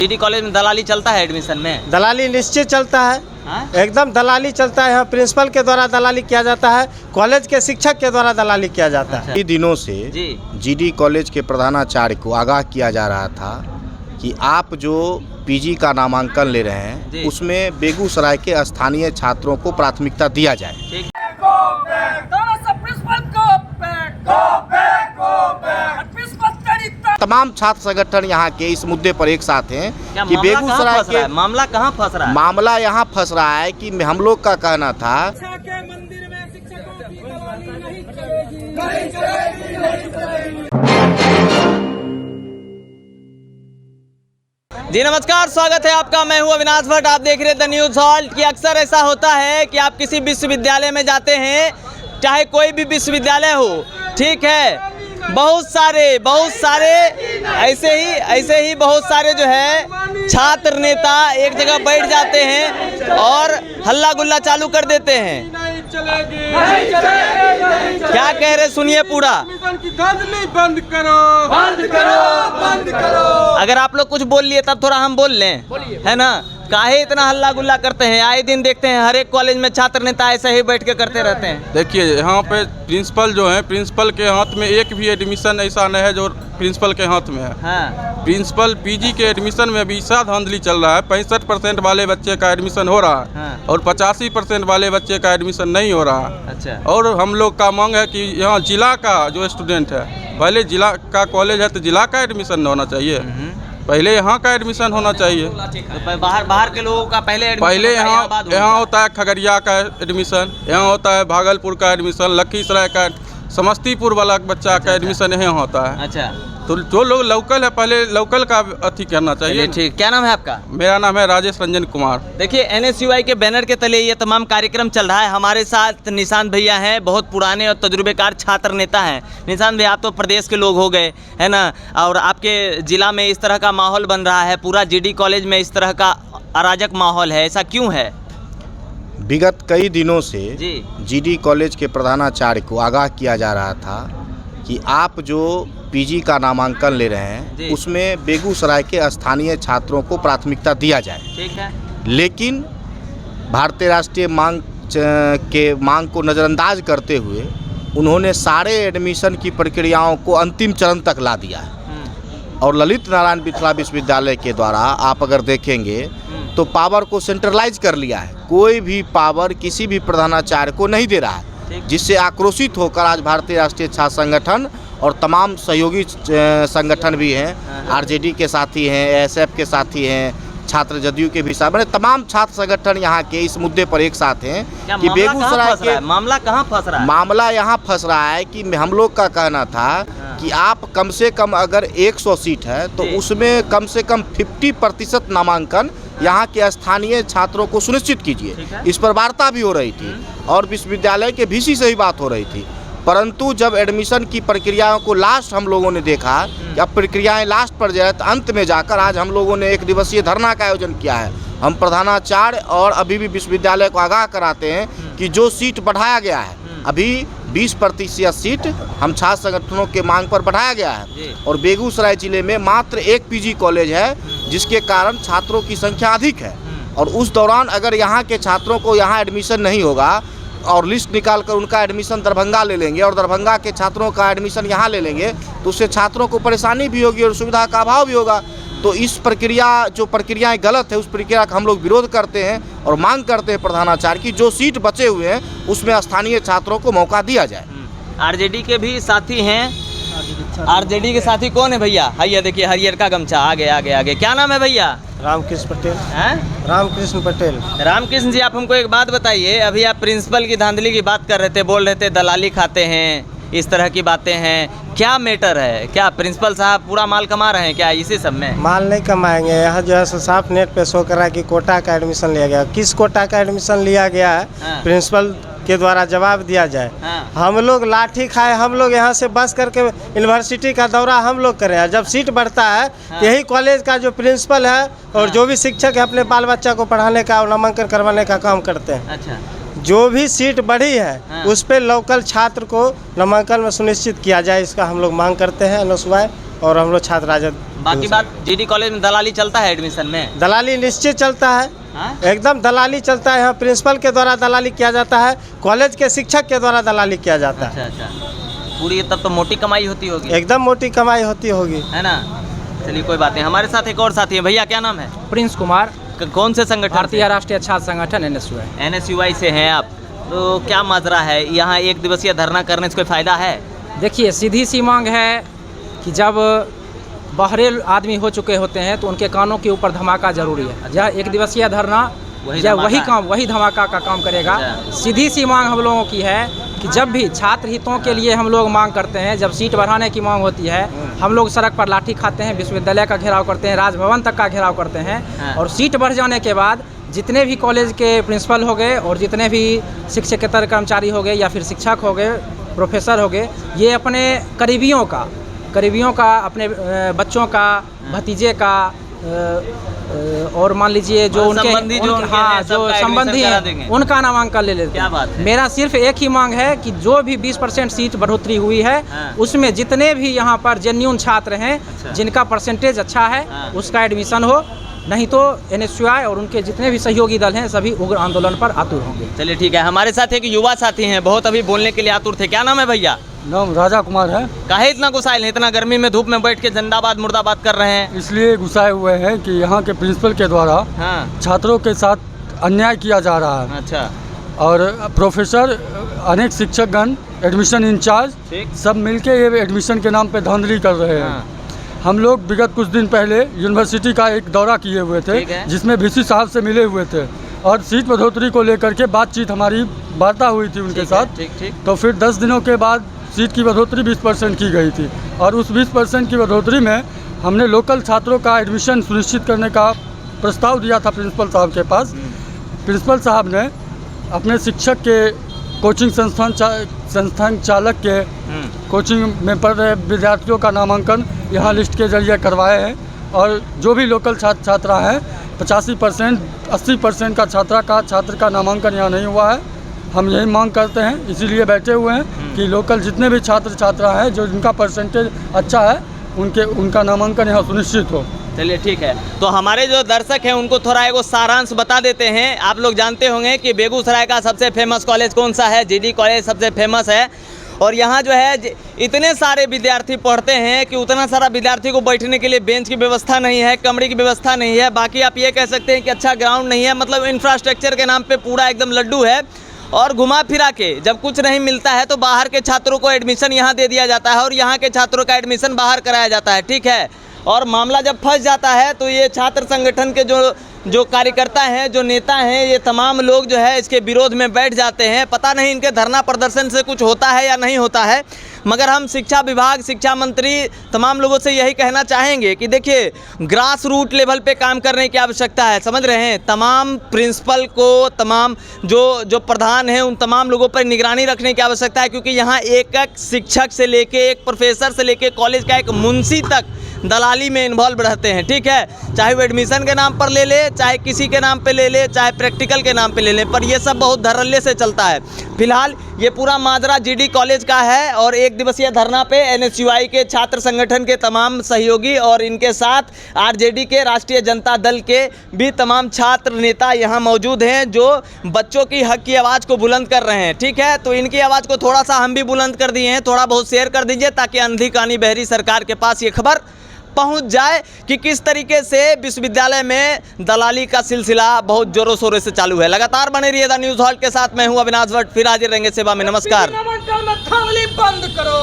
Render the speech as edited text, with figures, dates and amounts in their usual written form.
GD college में दलाली चलता है एडमिशन में? दलाली निश्चित चलता है। एकदम दलाली चलता है। यहाँ प्रिंसिपल के द्वारा दलाली किया जाता है, कॉलेज के शिक्षक के द्वारा दलाली किया जाता है। कई दिनों से जीडी कॉलेज के प्रधानाचार्य को आगाह किया जा रहा था कि आप जो पीजी का नामांकन ले रहे हैं उसमें बेगूसराय के स्थानीय छात्रों को प्राथमिकता दिया जाए। तमाम छात्र संगठन यहाँ के इस मुद्दे पर एक साथ हैं कि बेगूसराय के मामला कहाँ फंस रहा है? मामला यहाँ फंस रहा है कि हम लोग का कहना था जी नमस्कार, स्वागत है आपका। मैं हूं अविनाश भट्ट, आप देख रहे थे न्यूज़ हॉल्ट। कि अक्सर ऐसा होता है कि आप किसी विश्वविद्यालय में जाते हैं, चाहे कोई भी विश्वविद्यालय हो, ठीक है, बहुत सारे ऐसे ही बहुत सारे जो है छात्र नेता एक जगह बैठ जाते हैं और हल्ला गुल्ला चालू कर देते हैं। क्या कह रहे सुनिए पूरा। बंद करो। अगर आप लोग कुछ बोल लिए तब थोड़ा हम बोल लें, है ना? काहे इतना हल्ला गुल्ला करते हैं? आए दिन देखते हैं हर एक कॉलेज में छात्र नेता ऐसे ही बैठ के करते रहते हैं। देखिए, यहाँ पे प्रिंसिपल जो है, प्रिंसिपल के हाथ में एक भी एडमिशन ऐसा नहीं है जो प्रिंसिपल के हाथ में है। हाँ। प्रिंसिपल पीजी के एडमिशन में भी इतना धांधली चल रहा है। 65% वाले बच्चे का एडमिशन हो रहा है। हाँ। और 85% वाले बच्चे का एडमिशन नहीं हो रहा है। अच्छा। और हम लोग का मांग है कि यहाँ जिला का जो स्टूडेंट है, पहले जिला का कॉलेज है तो जिला का एडमिशन होना चाहिए, पहले यहाँ का एडमिशन होना चाहिए। तो बाहर के लोगों का पहले यहाँ होता है खगड़िया का एडमिशन, यहाँ होता है भागलपुर का एडमिशन, लखीसराय का, समस्तीपुर वाला बच्चा का एडमिशन यहाँ होता है। अच्छा। तो जो लोग लोकल है पहले लोकल का अथी करना चाहिए। ठीक। क्या नाम है आपका? मेरा नाम है राजेश रंजन कुमार। देखिए, NSUI के बैनर के तले ये तमाम कार्यक्रम चल रहा है। हमारे साथ निशांत भैया हैं, बहुत पुराने और तजुर्बेकार छात्र नेता हैं। निशांत भैया, आप तो प्रदेश के लोग हो गए, है ना? और आपके ज़िला में इस तरह का माहौल बन रहा है, पूरा जीडी कॉलेज में इस तरह का अराजक माहौल है, ऐसा क्यों है? विगत कई दिनों से जीडी कॉलेज के प्रधानाचार्य को आगाह किया जा रहा था कि आप जो पीजी का नामांकन ले रहे हैं उसमें बेगूसराय के स्थानीय छात्रों को प्राथमिकता दिया जाए। ठीक है। लेकिन भारतीय राष्ट्रीय मांग को नज़रअंदाज करते हुए उन्होंने सारे एडमिशन की प्रक्रियाओं को अंतिम चरण तक ला दिया है। और ललित नारायण मिथिला विश्वविद्यालय के द्वारा आप अगर देखेंगे तो पावर को सेंट्रलाइज कर लिया है। कोई भी पावर किसी भी प्रधानाचार्य को नहीं दे रहा है, जिससे आक्रोशित होकर आज भारतीय राष्ट्रीय छात्र संगठन और तमाम सहयोगी संगठन भी हैं, आरजेडी के साथी हैं, एएसएफ के साथी हैं, छात्र जदयू के भी साथ, तमाम छात्र संगठन यहाँ के इस मुद्दे पर एक साथ हैं कि बेगूसराय के मामला कहाँ फंस रहा है? मामला यहाँ फंस रहा है कि हम लोग का कहना था कि आप कम से कम अगर 100 सीट है तो उसमें कम से कम 50% नामांकन यहाँ के स्थानीय छात्रों को सुनिश्चित कीजिए। इस पर वार्ता भी हो रही थी और विश्वविद्यालय के VC से ही बात हो रही थी। परंतु जब एडमिशन की प्रक्रियाओं को लास्ट हम लोगों ने देखा कि अब प्रक्रियाएं लास्ट पर जाए, तो अंत में जाकर आज हम लोगों ने 1 दिवसीय धरना का आयोजन किया है। हम प्रधानाचार्य और अभी भी विश्वविद्यालय को आगाह कराते हैं कि जो सीट बढ़ाया गया है, अभी 20% सीट हम छात्र संगठनों के मांग पर बढ़ाया गया है। और बेगूसराय जिले में मात्र एक पीजी कॉलेज है, जिसके कारण छात्रों की संख्या अधिक है। और उस दौरान अगर यहाँ के छात्रों को यहाँ एडमिशन नहीं होगा और लिस्ट निकाल कर उनका एडमिशन दरभंगा ले लेंगे और दरभंगा के छात्रों का एडमिशन यहाँ ले लेंगे, तो उससे छात्रों को परेशानी भी होगी और सुविधा का अभाव भी होगा। तो इस प्रक्रियाएं गलत है, उस प्रक्रिया का हम लोग विरोध करते हैं और मांग करते हैं प्रधानाचार्य की जो सीट बचे हुए हैं उसमें स्थानीय छात्रों को मौका दिया जाए। आरजेडी के भी साथी हैं। आरजेडी के साथी कौन है भैया? भैया देखिए, हरियर का गमछा, आगे। क्या नाम है भैया? रामकृष्ण पटेल। हैं? रामकृष्ण पटेल। रामकृष्ण जी, आप हमको एक बात बताइए। अभी आप प्रिंसिपल की धांधली की बात कर रहे थे, बोल रहे थे दलाली खाते हैं, इस तरह की बातें हैं। क्या मैटर है? क्या प्रिंसिपल साहब पूरा माल कमा रहे हैं क्या इसी सब में? माल नहीं कमाएंगे। यहाँ जो है साफ नेट पे शो कर रहा है कि कोटा का एडमिशन लिया गया। किस कोटा का एडमिशन लिया गया है? प्रिंसिपल के द्वारा जवाब दिया जाए। हम लोग लाठी खाए, हम लोग यहाँ से बस करके यूनिवर्सिटी का दौरा हम लोग कर रहे हैं। जब सीट बढ़ता है, यही कॉलेज का जो प्रिंसिपल है और जो भी शिक्षक है अपने बाल बच्चा को पढ़ाने का और नामांकन करवाने का काम करते हैं। अच्छा। जो भी सीट बढ़ी है उस पर लोकल छात्र को नामांकन में सुनिश्चित किया जाए, इसका हम लोग मांग करते हैं NSUI और हम लोग छात्र राजद बाकी बात जीडी कॉलेज में दलाली चलता है एडमिशन में? दलाली निश्चित चलता है, हाँ? एकदम दलाली चलता है। यहाँ प्रिंसिपल के द्वारा दलाली किया जाता है, कॉलेज के शिक्षक के द्वारा दलाली किया जाता है। अच्छा, पूरी तब तो मोटी कमाई होती होगी। एकदम मोटी कमाई होती होगी, है ना। चलिए कोई बात नहीं। हमारे साथ एक और साथी है। भैया क्या नाम है? प्रिंस कुमार, कौन से संगठन? भारतीय राष्ट्रीय छात्र संगठन NSUI। NSUI से हैं आप। तो क्या माजरा है यहाँ एक दिवसीय धरना करने से कोई फायदा है? देखिए, सीधी सी मांग है कि जब बहरे आदमी हो चुके होते हैं तो उनके कानों के ऊपर धमाका जरूरी है। यह एक दिवसीय धरना वही धमाका का काम करेगा। सीधी सी मांग हम लोगों की है कि जब भी छात्र हितों के लिए हम लोग मांग करते हैं, जब सीट बढ़ाने की मांग होती है, हम लोग सड़क पर लाठी खाते हैं, विश्वविद्यालय का घेराव करते हैं, राजभवन तक का घेराव करते हैं। और सीट बढ़ जाने के बाद जितने भी कॉलेज के प्रिंसिपल हो गए और जितने भी शिक्षकेतर कर्मचारी हो गए या फिर शिक्षक हो गए, प्रोफेसर हो गए, ये अपने करीबियों का अपने बच्चों का, भतीजे का और मान लीजिए जो उनके संबंधी हैं उनका नामांकन ले लेते हैं। मेरा सिर्फ एक ही मांग है कि जो भी 20% सीट बढ़ोतरी हुई है उसमें जितने भी यहाँ पर जेन्युइन छात्र हैं, जिनका परसेंटेज अच्छा है, उसका एडमिशन हो। नहीं तो NSUI और उनके जितने भी सहयोगी दल हैं सभी उग्र आंदोलन पर आतुर होंगे। चलिए ठीक है। हमारे साथ एक युवा साथी हैं, बहुत अभी बोलने के लिए आतुर थे। क्या नाम है भैया? नाम राजा कुमार है। काहे इतना गुस्साइल हैं? इतना गर्मी में धूप में बैठ के जिंदाबाद मुर्दाबाद कर रहे हैं। इसलिए गुस्साए हुए हैं कि यहाँ के प्रिंसिपल के द्वारा छात्रों के साथ अन्याय किया जा रहा है। अच्छा। और प्रोफेसर, अनेक शिक्षकगण, एडमिशन इंचार्ज सब मिलके ये एडमिशन के नाम पे धांधली कर रहे हैं। हम लोग विगत कुछ दिन पहले यूनिवर्सिटी का एक दौरा किए हुए थे, जिसमें VC साहब से मिले हुए थे और सीट बढ़ोतरी को लेकर के बातचीत हमारी वार्ता हुई थी उनके साथ। तो फिर 10 दिनों के बाद सीट की बढ़ोतरी 20% की गई थी और उस 20% की बढ़ोतरी में हमने लोकल छात्रों का एडमिशन सुनिश्चित करने का प्रस्ताव दिया था प्रिंसिपल साहब के पास। प्रिंसिपल साहब ने अपने शिक्षक के कोचिंग संस्थान चालक के कोचिंग में पढ़ रहे विद्यार्थियों का नामांकन यहाँ लिस्ट के जरिए करवाए हैं और जो भी लोकल छात्रा हैं 85% 80% का छात्र का नामांकन यहाँ नहीं हुआ है। हम यही मांग करते हैं, इसीलिए बैठे हुए हैं कि लोकल जितने भी छात्र छात्रा हैं जो जिनका परसेंटेज अच्छा है उनका नामांकन यहाँ सुनिश्चित हो। चलिए ठीक है। तो हमारे जो दर्शक हैं उनको थोड़ा एगो सारांश बता देते हैं। आप लोग जानते होंगे कि बेगूसराय का सबसे फेमस कॉलेज कौन सा है? जीडी कॉलेज सबसे फेमस है और यहाँ जो है इतने सारे विद्यार्थी पढ़ते हैं कि उतना सारा विद्यार्थी को बैठने के लिए बेंच की व्यवस्था नहीं है, कमरे की व्यवस्था नहीं है। बाकी आप ये कह सकते हैं कि अच्छा ग्राउंड नहीं है। मतलब इंफ्रास्ट्रक्चर के नाम पे पूरा एकदम लड्डू है और घुमा फिरा के जब कुछ नहीं मिलता है तो बाहर के छात्रों को एडमिशन यहाँ दे दिया जाता है और यहाँ के छात्रों का एडमिशन बाहर कराया जाता है। ठीक है। और मामला जब फंस जाता है तो ये छात्र संगठन के जो कार्यकर्ता हैं, जो नेता हैं, ये तमाम लोग जो है इसके विरोध में बैठ जाते हैं। पता नहीं इनके धरना प्रदर्शन से कुछ होता है या नहीं होता है, मगर हम शिक्षा विभाग, शिक्षा मंत्री, तमाम लोगों से यही कहना चाहेंगे कि देखिए ग्रास रूट लेवल पे काम करने की आवश्यकता है। समझ रहे हैं? तमाम प्रिंसिपल को, तमाम जो प्रधान हैं उन तमाम लोगों पर निगरानी रखने की आवश्यकता है, क्योंकि यहाँ एक एक शिक्षक से लेके, एक प्रोफेसर से लेके, कॉलेज का एक मुंशी तक दलाली में इन्वॉल्व रहते हैं। ठीक है। चाहे वो एडमिशन के नाम पर ले ले, चाहे किसी के नाम पे ले ले, चाहे प्रैक्टिकल के नाम पे ले ले, पर ये सब बहुत धड़ल्ले से चलता है। फिलहाल ये पूरा माजरा जीडी कॉलेज का है और एक दिवसीय धरना पे NSUI के छात्र संगठन के तमाम सहयोगी और इनके साथ RJD के, राष्ट्रीय जनता दल के भी तमाम छात्र नेता यहाँ मौजूद हैं जो बच्चों की हक की आवाज़ को बुलंद कर रहे हैं। ठीक है। तो इनकी आवाज़ को थोड़ा सा हम भी बुलंद कर दिए हैं, थोड़ा बहुत शेयर कर दीजिए ताकि अंधी कानी बहरी सरकार के पास ये खबर पहुंच जाए कि किस तरीके से विश्वविद्यालय में दलाली का सिलसिला बहुत जोरों शोरों से चालू है। लगातार बने रहिए द न्यूज़ हॉल्ट के साथ। मैं हूं अविनाश भट्ट, फिर हाजिर रहेंगे सेवा में। नमस्कार। बंद करो।